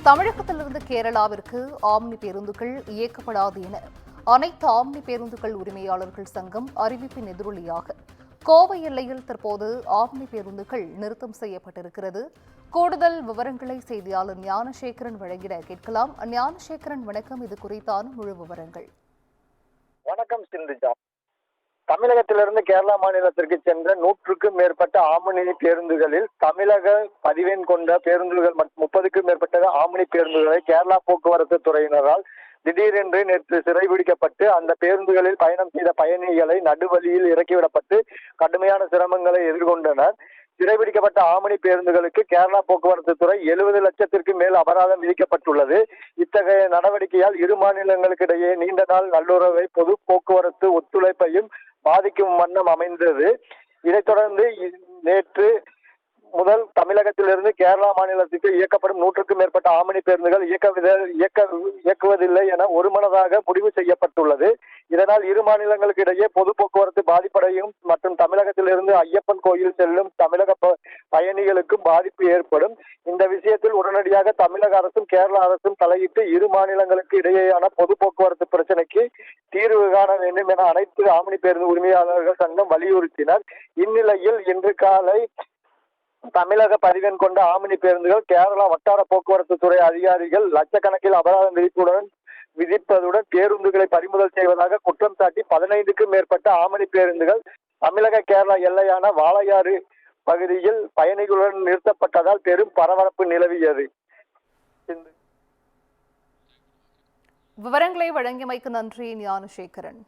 தமிழகத்திலிருந்து கேரளாவிற்கு ஆம்னி பேருந்துகள் இயக்கப்படாது என அனைத்து ஆம்னி பேருந்துகள் உரிமையாளர்கள் சங்கம் அறிவிப்பின் எதிரொலியாக கோவை எல்லையில் தற்போது ஆம்னி பேருந்துகள் நிறுத்தம் செய்யப்பட்டிருக்கிறது. கூடுதல் விவரங்களை செய்தியாளர் ஞானசேகரன் வழங்கிட கேட்கலாம். ஞானசேகரன், வணக்கம். இது குறித்தான முழு விவரங்கள். வணக்கம் சிந்துஜா. தமிழகத்திலிருந்து கேரளா மாநிலத்திற்கு சென்ற 100க்கும் மேற்பட்ட ஆம்னி பேருந்துகளில் தமிழக பதிவெண் கொண்ட பேருந்துகள் 30க்கும் மேற்பட்ட ஆம்னி பேருந்துகளை கேரளா போக்குவரத்து துறையினரால் திடீரென்று நேற்று சிறைபிடிக்கப்பட்டு அந்த பேருந்துகளில் பயணம் செய்த பயணிகளை நடுவழியில் இறக்கிவிடப்பட்டு கடுமையான சிரமங்களை எதிர்கொண்டனர். சிறைபிடிக்கப்பட்ட ஆம்னி பேருந்துகளுக்கு கேரளா போக்குவரத்து துறை 70 லட்சத்திற்கு மேல் அபராதம் விதிக்கப்பட்டுள்ளது. இத்தகைய நடவடிக்கையால் இரு மாநிலங்களுக்கு இடையே நீண்ட நாள் நல்லுறவை பொது போக்குவரத்து ஒத்துழைப்பையும் பாதிக்கும் வண்ணம் அமைந்தது. இதைத் தொடர்ந்து நேற்று முதல் தமிழகத்திலிருந்து கேரளா மாநிலத்திற்கு இயக்கப்படும் 100க்கும் மேற்பட்ட ஆம்னி பேருந்துகள் இயக்குவதில்லை என ஒருமனதாக முடிவு செய்யப்பட்டுள்ளது. இதனால் இரு மாநிலங்களுக்கு இடையே பொது போக்குவரத்து பாதிப்படையும் மற்றும் தமிழகத்திலிருந்து ஐயப்பன் கோயில் செல்லும் தமிழக பயணிகளுக்கும் பாதிப்பு ஏற்படும். இந்த விஷயத்தில் உடனடியாக தமிழக அரசும் கேரளா அரசும் தலையிட்டு இரு மாநிலங்களுக்கு இடையேயான பொது போக்குவரத்து பிரச்சனைக்கு தீர்வு காண வேண்டும் என அனைத்து ஆம்னி பேருந்து உரிமையாளர்கள் சங்கம் வலியுறுத்தினர். இந்நிலையில் இன்று காலை தமிழக பதிவெண் கொண்ட ஆம்னி பேருந்துகள் கேரளா வட்டார போக்குவரத்து துறை அதிகாரிகள் லட்சக்கணக்கில் அபராதம் விதிப்பதுடன் பேருந்துகளை பறிமுதல் செய்வதாக குற்றம் சாட்டி 15க்கும் மேற்பட்ட ஆம்னி பேருந்துகள் தமிழக கேரளா எல்லையான வாளையாறு பகுதியில் பயணிகளுடன் நிறுத்தப்பட்டதால் பெரும் பரபரப்பு நிலவியது. விவரங்களை வழங்கியமைக்கு நன்றி ஞானசேகரன்.